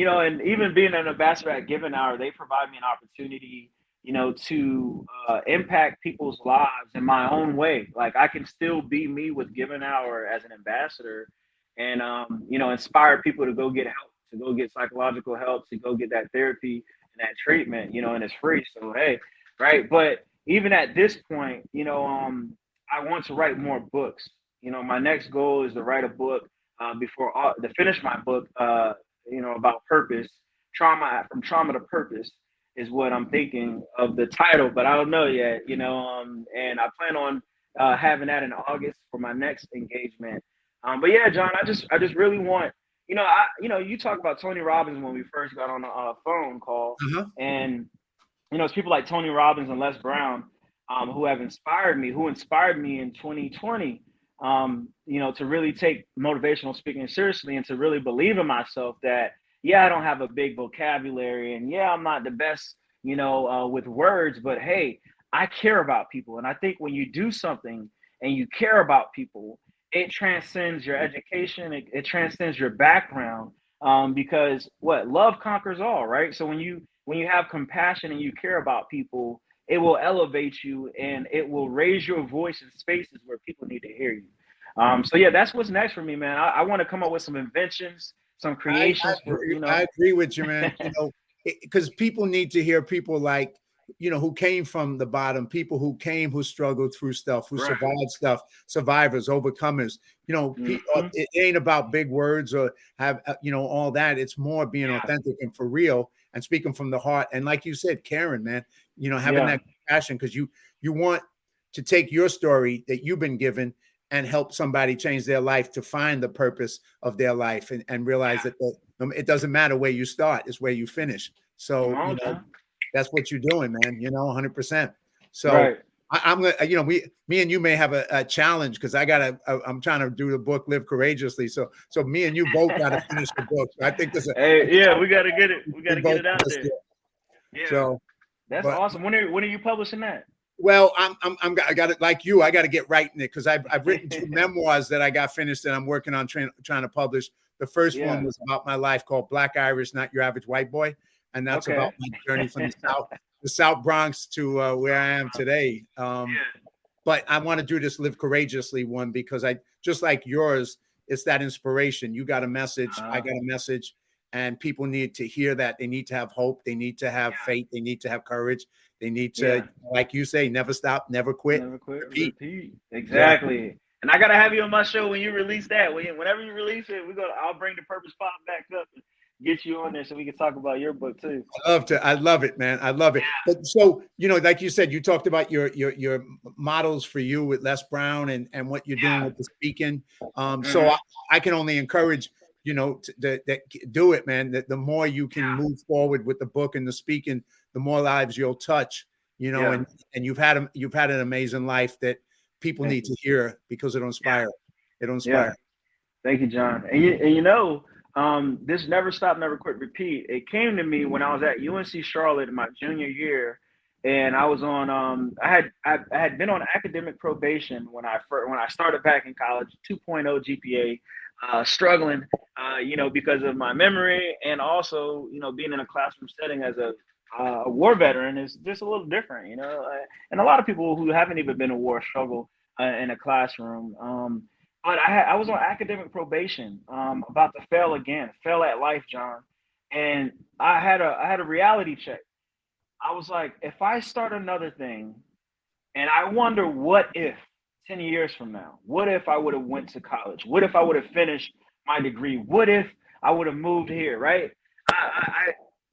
even being an ambassador at Given Hour, they provide me an opportunity, to impact people's lives in my own way. Like I can still be me with Given Hour as an ambassador and, inspire people to go get help, to go get psychological help, to go get that therapy and that treatment, and it's free. So, hey, right. But even at this point, I want to write more books. My next goal is to write a book to finish my book, about purpose, from trauma to purpose is what I'm thinking of the title, but I don't know yet, and I plan on having that in August for my next engagement. But yeah, John, I just really want, you talked about Tony Robbins when we first got on a phone call, and it's people like Tony Robbins and Les Brown who inspired me in 2020. To really take motivational speaking seriously and to really believe in myself that, I don't have a big vocabulary and I'm not the best, with words, but hey, I care about people. And I think when you do something and you care about people, it transcends your education. It transcends your background because love conquers all, right? So when you have compassion and you care about people, it will elevate you and it will raise your voice in spaces where people need to hear you. So that's what's next for me, man. I want to come up with some inventions, some creations. I agree with you, man. Because people need to hear people like who came from the bottom, people who struggled through stuff, who Right. survived stuff, survivors, overcomers. It ain't about big words or have, all that. It's more being authentic and for real and speaking from the heart. And like you said, caring, man, having that passion, because you want to take your story that you've been given and help somebody change their life to find the purpose of their life and realize that it doesn't matter where you start, it's where you finish. So, that's what you're doing, man, 100%. So right. I'm going to, me and you may have a challenge, because I'm trying to do the book, Live Courageously. So me and you both got to finish the book. So I think this we got to get it. We got to get it out there. Yeah. So that's awesome. When are you publishing that? Well, I got it like you. I got to get writing it, because I've written 2 memoirs that I got finished and I'm working on trying to publish. The first one was about my life, called Black Irish, Not Your Average White Boy. And that's about my journey from the South Bronx to where I am today. But I want to do this Live Courageously one, because just like yours, it's that inspiration. You got a message. I got a message, and people need to hear that. They need to have hope. They need to have faith. They need to have courage. They need to, like you say, never stop, never quit. Never quit, repeat. Exactly. Yeah. And I got to have you on my show when you release that. Whenever you release it, I'll bring the Purpose Pop back up and get you on there so we can talk about your book too. I love it, man. I love it. But so, like you said, you talked about your models for you with Les Brown and what you're doing with the speaking. So I can only encourage, that do it, man. That the more you can move forward with the book and the speaking, the more lives you'll touch, and you've had an amazing life that people need to hear, because it'll inspire. It'll inspire. Thank you, John. And this never stop, never quit, repeat. It came to me when I was at UNC Charlotte in my junior year, and I was on. I had been on academic probation when I started back in college, 2.0 GPA, struggling, because of my memory, and also being in a classroom setting as a war veteran is just a little different, and a lot of people who haven't even been in war struggle in a classroom. But I was on academic probation, about to fail at life, John. And I had a reality check. I was like, if I start another thing, and I wonder what if 10 years from now, what if I would have went to college? What if I would have finished my degree? What if I would have moved here, right?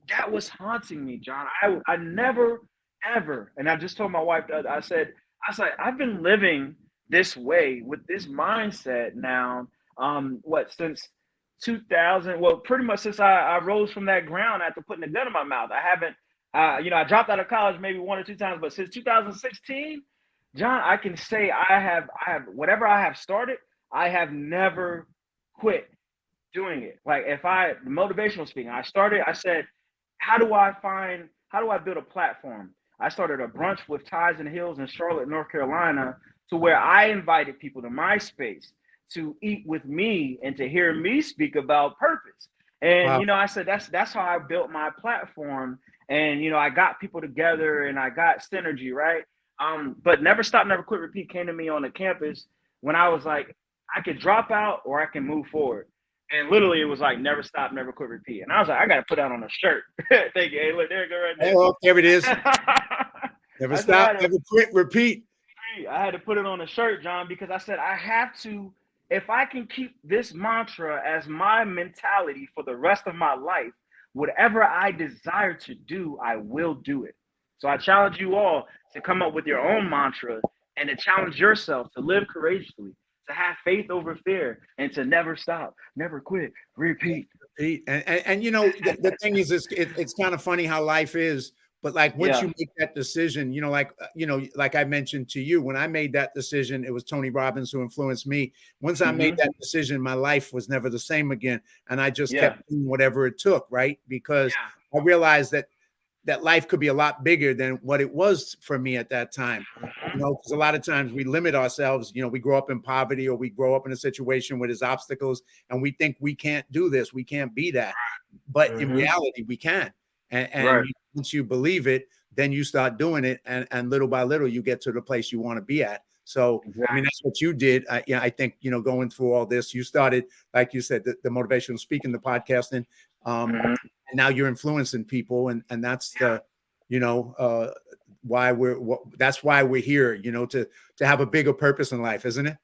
That was haunting me, John. I never, ever, and I just told my wife, I said, I've been living this way with this mindset now, since 2000, pretty much since I rose from that ground after putting a gun in my mouth. I haven't, I dropped out of college maybe 1 or 2 times, but since 2016, John, I can say I have whatever I have started, I have never quit doing it. Like motivational speaking, I said, how do I build a platform? I started a brunch with Ties and Heels in Charlotte, North Carolina, to where I invited people to my space to eat with me and to hear me speak about purpose. And, I said, that's how I built my platform. And, I got people together and I got synergy, right? But never stop, never quit, repeat came to me on the campus when I was like, I could drop out or I can move forward. And literally, it was like, never stop, never quit, repeat. And I was like, I got to put that on a shirt. Thank you. Hey, look, there you go right there. Oh, there it is. Never stop, never quit, repeat. I had to put it on a shirt, John, because I said, I have to, if I can keep this mantra as my mentality for the rest of my life, whatever I desire to do, I will do it. So I challenge you all to come up with your own mantra and to challenge yourself to live courageously, to have faith over fear, and to never stop, never quit, repeat. And the thing is, it's kind of funny how life is. But like once you make that decision, like I mentioned to you, when I made that decision, it was Tony Robbins who influenced me. Once I made that decision, my life was never the same again. And I just kept doing whatever it took, right? Because I realized that life could be a lot bigger than what it was for me at that time. Because a lot of times we limit ourselves, we grow up in poverty or we grow up in a situation where there's obstacles and we think we can't do this, we can't be that. But in reality, we can. And once you believe it, then you start doing it. And little by little, you get to the place you want to be at. So, I mean, that's what you did. I think, going through all this, you started, like you said, the motivational speaking, the podcasting, and now you're influencing people. And that's why that's why we're here, you know, to have a bigger purpose in life, isn't it?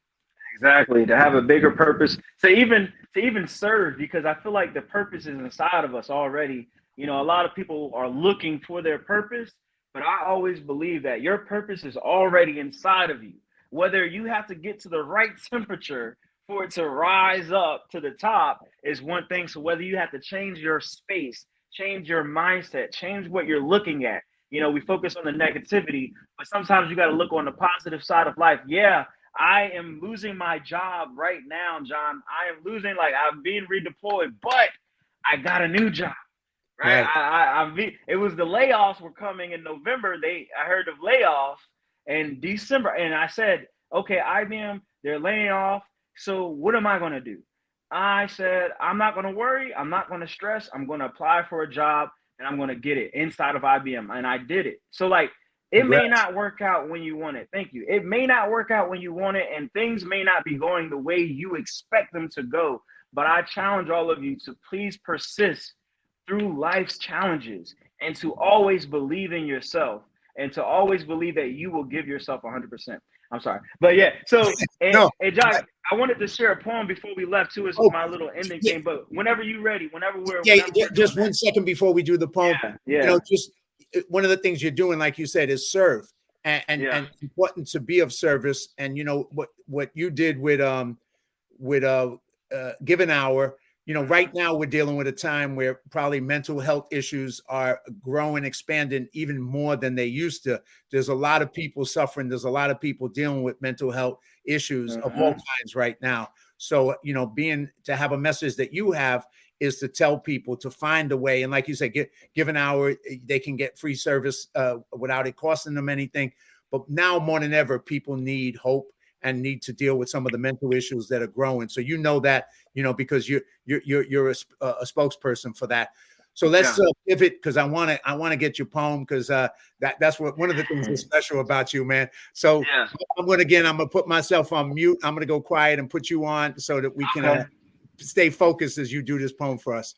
Exactly. To have a bigger purpose, to even serve, because I feel like the purpose is inside of us already. You know, a lot of people are looking for their purpose, but I always believe that your purpose is already inside of you. Whether you have to get to the right temperature for it to rise up to the top is one thing. So whether you have to change your space, change your mindset, change what you're looking at. You know, we focus on the negativity, but sometimes you got to look on the positive side of life. Yeah, I am losing my job right now, John. I am losing, like, I'm being redeployed, but I got a new job, right? It was the layoffs were coming in November. I heard of layoffs in December, and I said, okay, IBM, they're laying off. So what am I going to do? I said, I'm not going to worry. I'm not going to stress. I'm going to apply for a job and I'm going to get it inside of IBM. And I did it. So, like, it may not work out when you want it. Thank you. It may not work out when you want it, and things may not be going the way you expect them to go. But I challenge all of you to please persist through life's challenges and to always believe in yourself and to always believe that you will give yourself 100%. I'm sorry. But yeah, so, and John, I wanted to share a poem before we left too, as my little ending thing. But whenever you're ready, whenever we're just 1 second before we do the poem. Yeah. You know, just one of the things you're doing, like you said, is serve, and important to be of service. And you know what you did with Give an Hour. You know, right now we're dealing with a time where probably mental health issues are growing, expanding even more than they used to. There's a lot of people suffering. There's a lot of people dealing with mental health issues of all kinds right now. So, you know, to have a message that you have is to tell people to find a way. And like you said, give an hour, they can get free service without it costing them anything. But now more than ever, people need hope and need to deal with some of the mental issues that are growing. So you know that, you know, because you're a spokesperson for that. So let's pivot, because I want to get your poem, because that's what one of the things that's special about you, man. So I'm gonna put myself on mute. I'm gonna go quiet and put you on so that we can stay focused as you do this poem for us.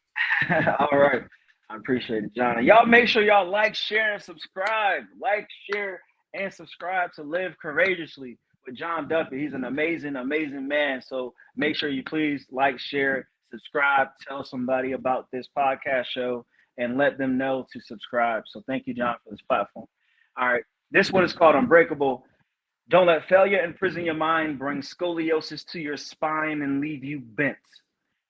All right. I appreciate it, John. Y'all make sure y'all like, share, and subscribe. Like, share, and subscribe to Live Courageously with John Duffy. He's an amazing, amazing man. So make sure you please like, share, subscribe, tell somebody about this podcast show, and let them know to subscribe. So thank you, John, for this platform. All right. This one is called Unbreakable. Don't let failure imprison your mind, bring scoliosis to your spine, and leave you bent.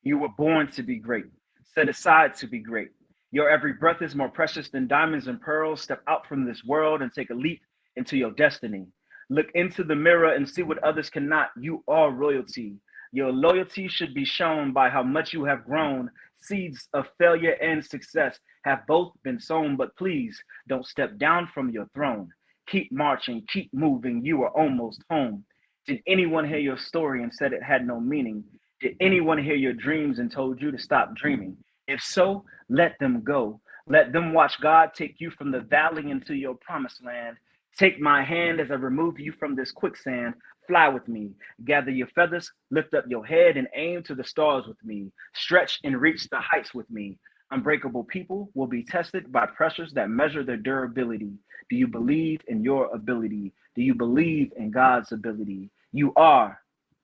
You were born to be great, set aside to be great. Your every breath is more precious than diamonds and pearls. Step out from this world and take a leap into your destiny. Look into the mirror and see what others cannot. You are royalty. Your loyalty should be shown by how much you have grown. Seeds of failure and success have both been sown, but please don't step down from your throne. Keep marching, keep moving. You are almost home. Did anyone hear your story and said it had no meaning? Did anyone hear your dreams and told you to stop dreaming? If so, let them go. Let them watch God take you from the valley into your promised land. Take my hand as I remove you from this quicksand. Fly with me. Gather your feathers, lift up your head, and aim to the stars with me. Stretch and reach the heights with me. Unbreakable people will be tested by pressures that measure their durability. Do you believe in your ability? Do you believe in God's ability? You are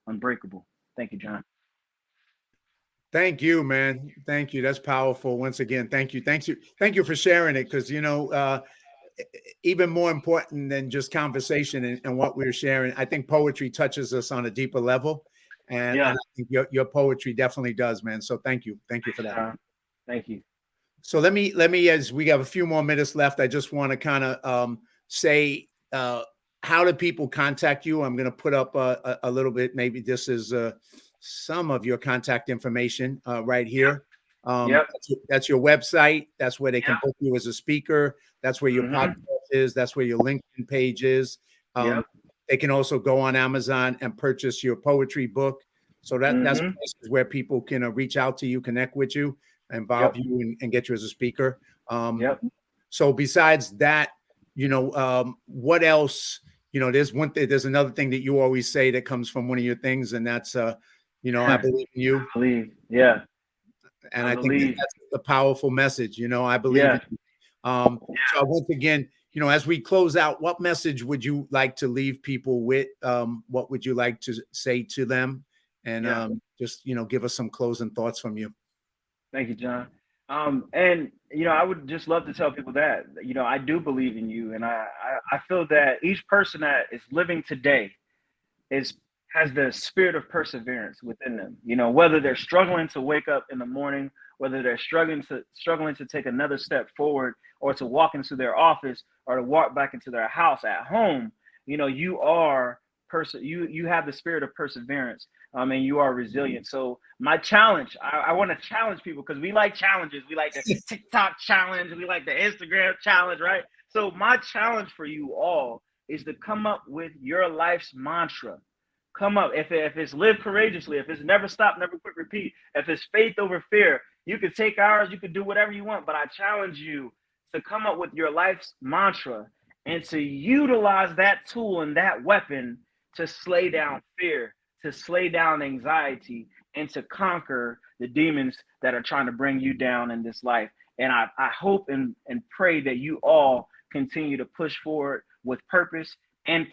unbreakable. Thank you, John. Thank you, man. Thank you. That's powerful. Once again, thank you. Thank you for sharing it, because, you know, even more important than just conversation and what we're sharing, I think poetry touches us on a deeper level. And I think your poetry definitely does, man. So thank you. Thank you for that. Thank you. So let me, as we have a few more minutes left, I just want to kind of say, how do people contact you? I'm going to put up a little bit. Maybe this is some of your contact information right here. That's your website. That's where they can book you as a speaker. That's where your podcast is. That's where your LinkedIn page is. They can also go on Amazon and purchase your poetry book. So that's places where people can reach out to you, connect with you, involve you, and get you as a speaker. So besides that, you know, what else? You know, there's another thing that you always say that comes from one of your things, and that's you know, I believe in you. And I think that's a powerful message. You know, I believe in you. So once again, as we close out, what message would you like to leave people with? What would you like to say to them? And just, give us some closing thoughts from you. Thank you, John. And I would just love to tell people that, I do believe in you. And I feel that each person that is living today has the spirit of perseverance within them, whether they're struggling to wake up in the morning, whether they're struggling to take another step forward, or to walk into their office, or to walk back into their house at home. You are you have the spirit of perseverance, and you are resilient. So my challenge, I want to challenge people, because we like challenges. We like the TikTok challenge, we like the Instagram challenge, right? So my challenge for you all is to come up with your life's mantra. Come up. If it's live courageously, if it's never stop, never quit, repeat, if it's faith over fear, you can take ours, you can do whatever you want. But I challenge you to come up with your life's mantra and to utilize that tool and that weapon to slay down fear, to slay down anxiety, and to conquer the demons that are trying to bring you down in this life. And I hope and pray that you all continue to push forward with purpose and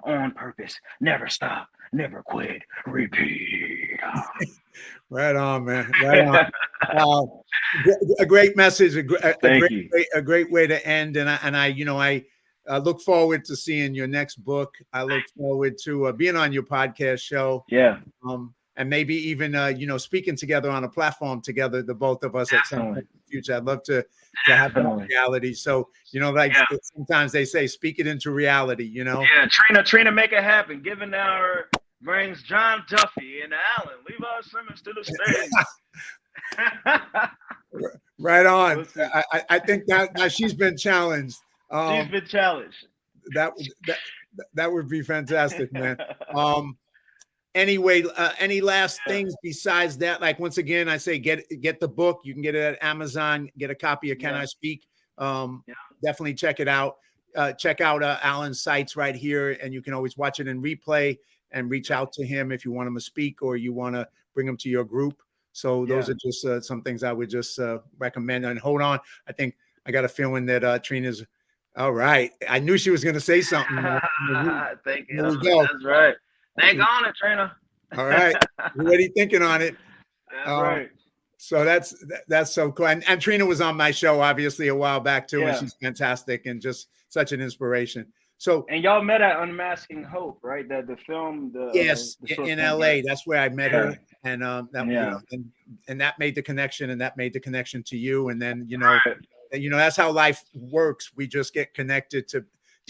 on purpose. Never stop, never quit, repeat. Right on, man. Right on. A great message. A great way to end. And I look forward to seeing your next book. I look forward to being on your podcast show. Yeah. And maybe even speaking together on a platform together, the both of us at some point in the future. I'd love to have that reality. So, sometimes they say, speak it into reality, Yeah, Trina, make it happen. Giving our brings John Duffy and Allen. Levi Simmons to the stage. Right on. I think that she's been challenged. She's been challenged. That would be fantastic, man. Anyway, any last things besides that? Like, once again, I say get the book. You can get it at Amazon. Get a copy of Can I Speak? Definitely check it out. Check out Allen's sites right here, and you can always watch it in replay and reach out to him if you want him to speak or you want to bring him to your group. So those are just some things I would just recommend. And hold on, I think I got a feeling that Trina's all right. I knew she was going to say something. Thank you. That's right. Think on it, Trina. All right. You're already thinking on it. That's right. So that's so cool. And Trina was on my show, obviously, a while back, too. And she's fantastic and just such an inspiration. So, and y'all met at Unmasking Hope, right? The film. Yes, in LA. That's where I met her. And and that made the connection, and that made the connection to you. And then, that's how life works. We just get connected to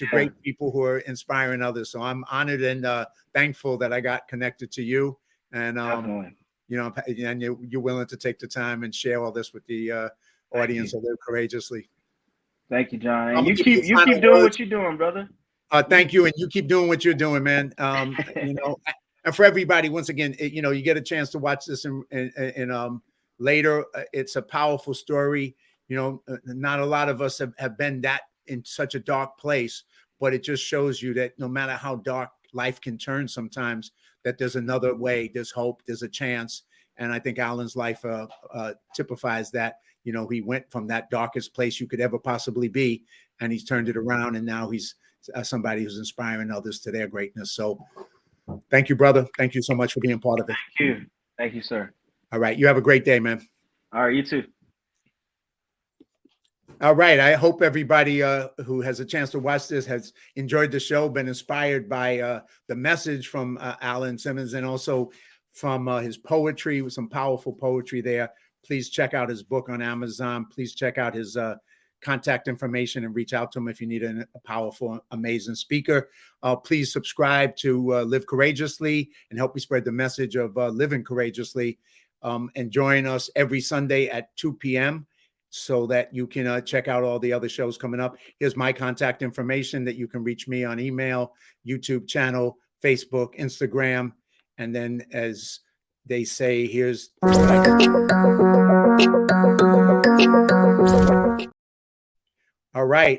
great people who are inspiring others. So I'm honored and thankful that I got connected to you. And, and you're willing to take the time and share all this with the audience of Live Courageously. Thank you, John. And you keep doing what you're doing, brother. Thank you. And you keep doing what you're doing, man. And for everybody, once again, you get a chance to watch this in later. It's a powerful story. Not a lot of us have been that in such a dark place, but it just shows you that no matter how dark life can turn sometimes, that there's another way, there's hope, there's a chance. And I think Allen's life typifies that. He went from that darkest place you could ever possibly be, and he's turned it around, and now he's somebody who's inspiring others to their greatness. So thank you, brother. Thank you so much for being part of it. Thank you, sir. All right. You have a great day, man. All right. You too. All right. I hope everybody who has a chance to watch this has enjoyed the show, been inspired by the message from Allen Simmons, and also from his poetry, with some powerful poetry there. Please check out his book on Amazon. Please check out his contact information and reach out to him if you need a powerful, amazing speaker. Please subscribe to Live Courageously and help me spread the message of living courageously. And join us every Sunday at 2 p.m. so that you can check out all the other shows coming up. Here's my contact information that you can reach me on email, YouTube channel, Facebook, Instagram. And then, as they say, here's all right.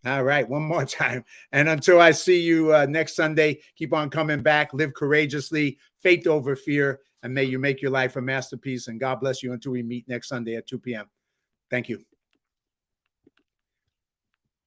All right. One more time. And until I see you next Sunday, keep on coming back. Live courageously, faith over fear, and may you make your life a masterpiece. And God bless you until we meet next Sunday at 2 p.m. Thank you.